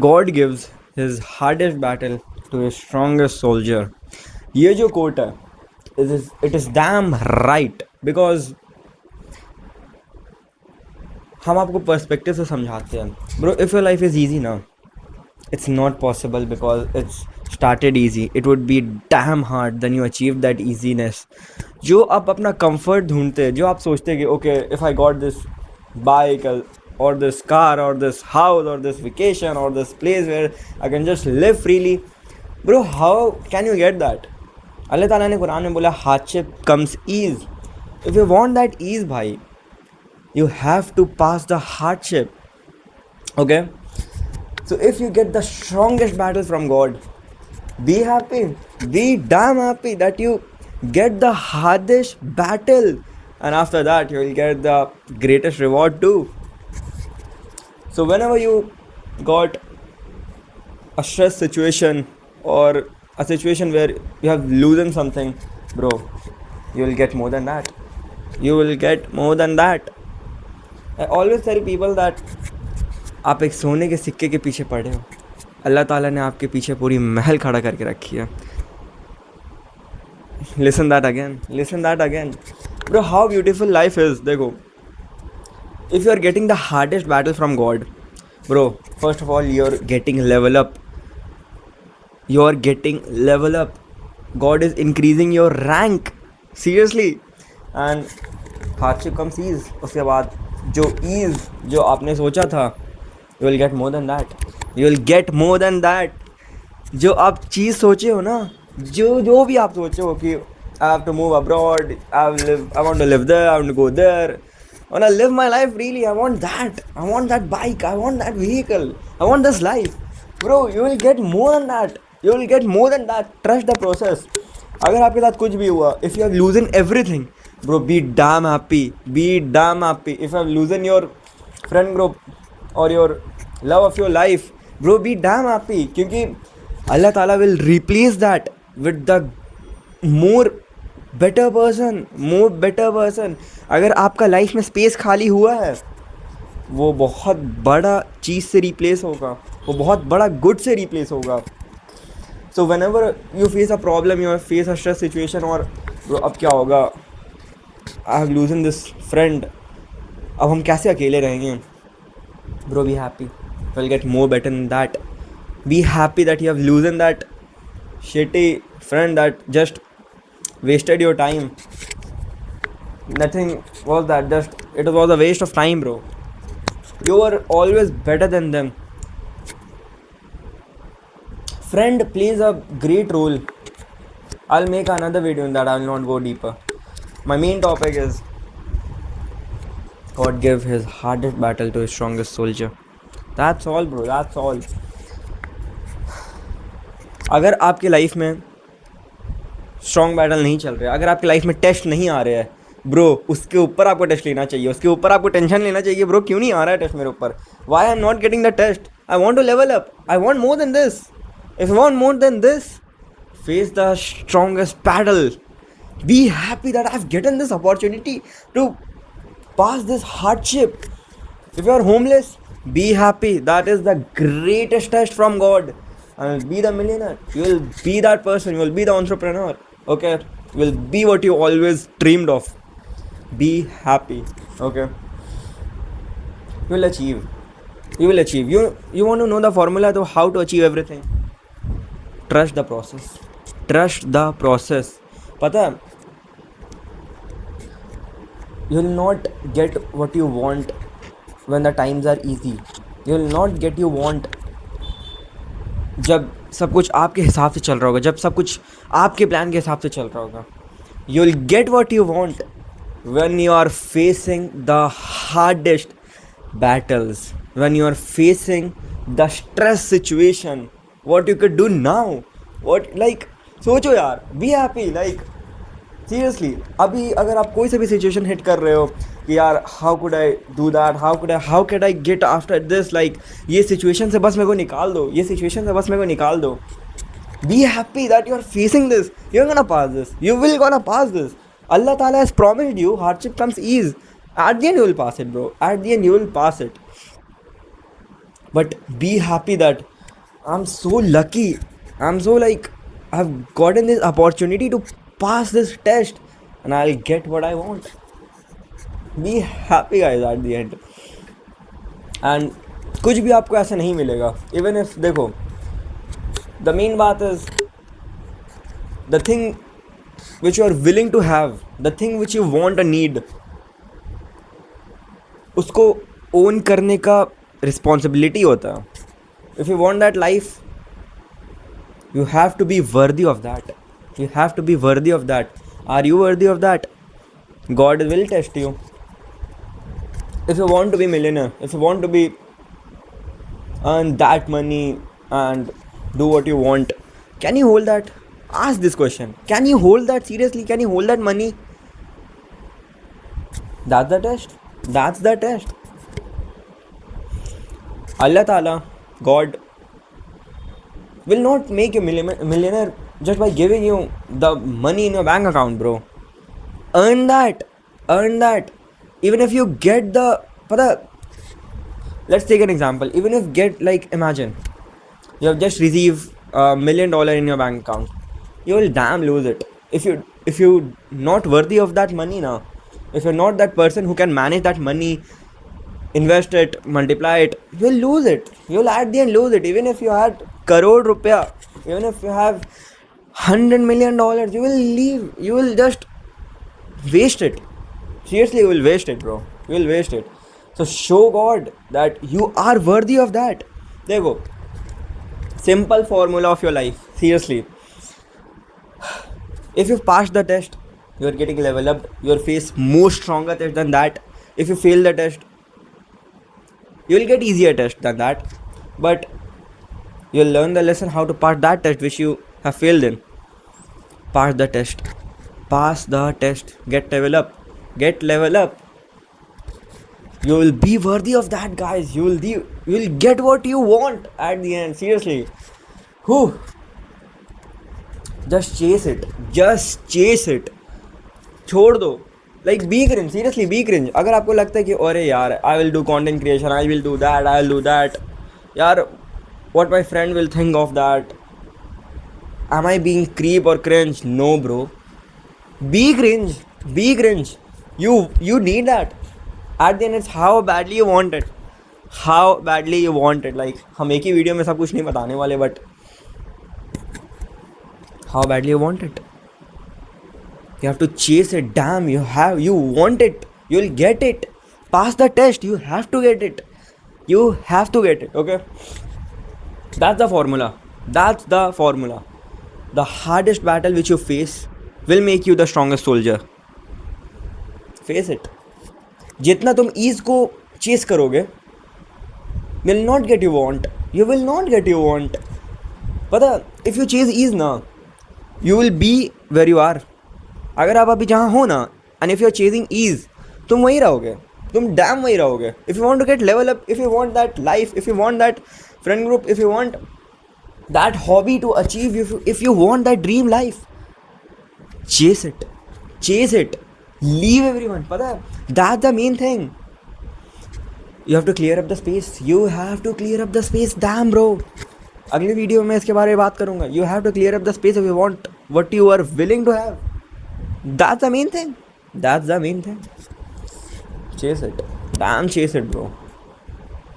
God gives his hardest battle to his strongest soldier. ये जो quote है, it is damn right. Because हम आपको पर्सपेक्टिव से समझाते हैं. Bro, if your life is easy ना, it's not possible because it's started easy. It would be damn hard then you achieve that easiness. जो आप अपना comfort ढूंढते हैं, जो आप सोचते हैं कि okay, if I got this bike or this car or this house or this vacation or this place where I can just live freely, bro, how can you get that? अल्लाह ताला ने कुरान में बोला hardship comes ease. If you want that ease, भाई, you have to pass the hardship. Okay. So if you get the strongest battle from God, be happy, be damn happy that you get the hardest battle, and after that you will get the greatest reward too. So whenever you got a stress situation or a situation where you have losing something, bro, you will get more than that. You will get more than that. I always tell people that आप एक सोने के सिक्के के पीछे पड़े हो, अल्लाह ताला ने आपके पीछे पूरी महल खड़ा करके रखी है. Listen that again bro, how beautiful life is. देखो, if you are getting the hardest battle from God, bro, first of all you are getting level up. God is increasing your rank, seriously. And hardship comes ease. उसके बाद जो आपने सोचा था, you will get more than that. जो आप चीज़ सोचे हो ना, जो भी आप सोचे हो कि I have to move abroad, I want to live there, I want to go there, I want to live my life really, I want that bike, I want that vehicle, I want this life. Bro, you will get more than that. Trust the process. अगर आपके साथ कुछ भी हुआ, if you are losing everything, bro, be damn happy. If you have losing your friend group or your love of your life, bro, be damn happy, क्योंकि Allah Ta'ala will replace that with the more better person. अगर आपका life में space खाली हुआ है, वो बहुत बड़ा चीज़ से रिप्लेस होगा, वो बहुत बड़ा गुड से रिप्लेस होगा. सो whenever you face a problem, you face a stress situation, और bro, अब क्या होगा, I have losing this friend, अब हम कैसे अकेले रहेंगे. Bro, be happy. You'll get more better than that. Be happy that you have loosened that shitty friend that just wasted your time. Nothing was that. Just it was a waste of time, bro. You are always better than them. Friend plays a great role. I'll make another video in that. I will not go deeper. My main topic is God gave his hardest battle to his strongest soldier. That's all, bro. That's all. अगर आपके life में strong battle नहीं चल रहा है, अगर आपकी life में टेस्ट नहीं आ रहा है, ब्रो, उसके ऊपर आपको टेस्ट लेना चाहिए, उसके ऊपर आपको टेंशन लेना चाहिए. ब्रो, क्यों नहीं आ रहा है टेस्ट मेरे ऊपर? Why I am not getting the test? I want to level up. I want more than this. If you want more than this, face the strongest battle. Be happy that I have gotten this opportunity to pass this hardship. If you are homeless, be happy. That is the greatest test from God. And be the millionaire. You will be that person. You will be the entrepreneur. Okay? You will be what you always dreamed of. Be happy. Okay? You will achieve. You want to know the formula to how to achieve everything? Trust the process. पता है, you will not get what you want when the times are easy. You will not get you want जब सब कुछ आपके हिसाब से चल रहा होगा, जब सब कुछ आपके प्लान के हिसाब से चल रहा होगा. You will get what you want when you are facing the hardest battles, when you are facing the stress situation. What you could do now? What, like, सोचो यार, be happy, like, सीरियसली. अभी अगर आप कोई सा भी situation hit कर रहे हो कि यार how could I do that, how could I get after this, like, ये सिचुएशन से बस मेरे को निकाल दो. Be happy that you are facing this. You are gonna pass this. Allah Ta'ala has promised you hardship comes ease. At the end you will pass it, bro. At the end you will pass it. but be happy that I'm so lucky, I'm so like I've gotten this opportunity to pass this test and I'll get what I want. Be happy guys at the end. And कुछ भी आपको ऐसा नहीं मिलेगा, even if देखो the main बात is the thing which you are willing to have, the thing which you want or need, उसको own करने का रिस्पॉन्सिबिलिटी होता है. If you want that life, you have to be worthy of that. You have to be worthy of that. Are you worthy of that? God will test you. If you want to be millionaire, if you want to be earn that money and do what you want, can you hold that? Ask this question. Can you hold that seriously? Can you hold that money? That's the test. That's the test. Allah Ta'ala, God, will not make you millionaire just by giving you the money in your bank account, bro. Earn that. Earn that. Even if you get the, let's take an example. Even if get, like, imagine you have just received $1 million in your bank account, you will damn lose it if you not worthy of that money now. If you're not that person who can manage that money, invest it, multiply it, you'll lose it. You'll at the end lose it. Even if you had crore rupiah, even if you have $100 million, you will leave. You will just waste it. Seriously, you will waste it, bro. You will waste it. So show God that you are worthy of that. There you go. Simple formula of your life. Seriously. If you pass the test, you are getting level up. You will face more stronger test than that. If you fail the test, you will get easier test than that. But you'll learn the lesson how to pass that test which you have failed in. Pass the test. Pass the test. Get level up. Get level up. You will be worthy of that, guys. You will get what you want at the end. Seriously. Whew. Just chase it. Just chase it. छोड़ दो. Like, be cringe. Seriously, be cringe. अगर आपको लगता है कि अरे यार, I will do content creation, I will do that, I will do that. यार, what my friend will think of that. Am I being creep or cringe? No, bro. Be cringe. Be cringe. You need that. At the end, it's how badly you want it. How badly you want it. Like, हम एक ही video में सब कुछ नहीं बताने वाले, but how badly you want it. You have to chase it. Damn, you want it. You'll get it. Pass the test. You have to get it. You have to get it. Okay? That's the formula. That's the formula. The hardest battle which you face will make you the strongest soldier. Face it. जितना तुम ease को chase करोगे, will not get you want. You will not get you want. पता, if you chase ease ना, you will be where you are. अगर आप अभी जहाँ हो ना, and if you are chasing ease, तुम वहीं रहोगे. तुम damn वहीं रहोगे. If you want to get level up, if you want that life, if you want that friend group, if you want that hobby to achieve, if you want that dream life, chase it. Chase it. Leave everyone. पता है? That's the main thing. You have to clear up the space. You have to clear up the space. Damn, bro. अगली video में इसके बारे में बात करूँगा. You have to clear up the space if you want what you are willing to have. That's the main thing. That's the main thing. Chase it. Damn, chase it, bro.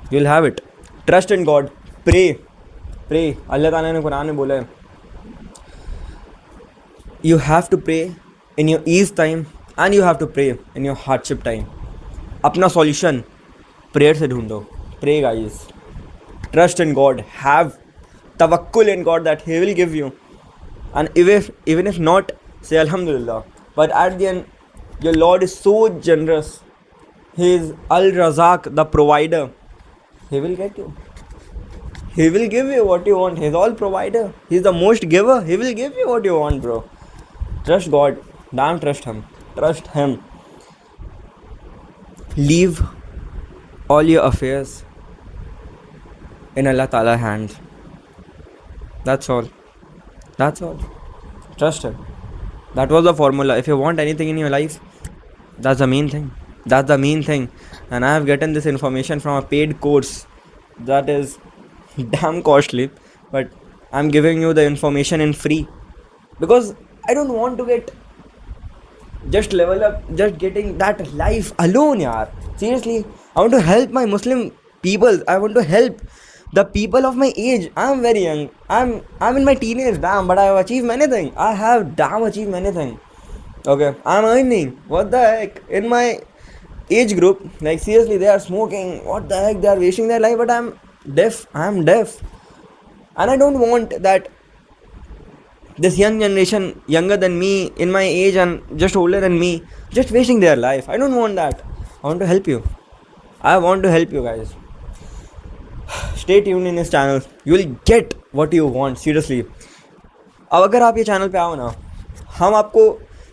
You'll have it. Trust in God. Pray. Pray. Allah Ta'ala ने कुरान में बोला है, you have to pray in your ease time and you have to pray in your hardship time. अपना solution prayer से ढूंढो. Pray, guys. Trust in God. Have tawakkul in God that He will give you. And even if not, say Alhamdulillah. But at the end, your Lord is so generous. He is Al-Razak, the provider. He will get you. He will give you what you want. He's all provider. He's the most giver. He will give you what you want, bro. Trust God. Damn, trust Him. Trust Him. Leave all your affairs in Allah Ta'ala's hands. That's all. That's all. Trust Him. That was the formula. If you want anything in your life, that's the main thing. That's the main thing. And I have gotten this information from a paid course that is damn costly, but I'm giving you the information in free because I don't want to get just level up just getting that life alone, yaar. Seriously, I want to help my Muslim people. I want to help the people of my age. I'm very young. I'm in my teenage, damn, but I have achieved many things. I have damn achieved many things. Okay, I'm earning. What the heck? In my age group, like seriously, they are smoking. What the heck? They are wasting their life, but I'm deaf. I'm deaf, and I don't want that this young generation younger than me in my age and just older than me just wasting their life. I don't want that. I want to help you. I want to help you guys. Stay tuned in this channel. You will get what you want. Seriously. अब अगर आप ये channel पे आओ ना, हम आपको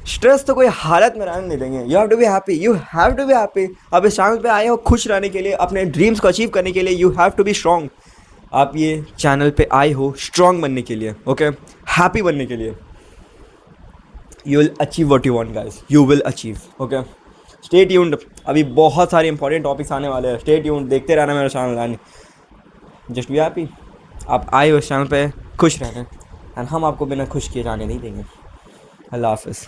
stress तो कोई हालत में रहने नहीं देंगे. You have to be happy. You have to be happy. आप इस चैनल पे आए हो खुश रहने के लिए, अपने ड्रीम्स को अचीव करने के लिए. You have to be strong. आप ये चैनल पे आए हो स्ट्रांग बनने के लिए, ओके, हैप्पी बनने के लिए. You will achieve what you want guys. You will achieve. Okay, stay tuned. अभी बहुत सारे इंपॉर्टेंट टॉपिक्स आने वाले हैं. स्टे ट्यून्ड, देखते रहना मेरा चैनल. आने जस्ट बी हैप्पी. आप आए हो इस चैनल पे खुश रहने, एंड हम आपको बिना खुश किए जाने नहीं देंगे. अल्लाह हाफिज़.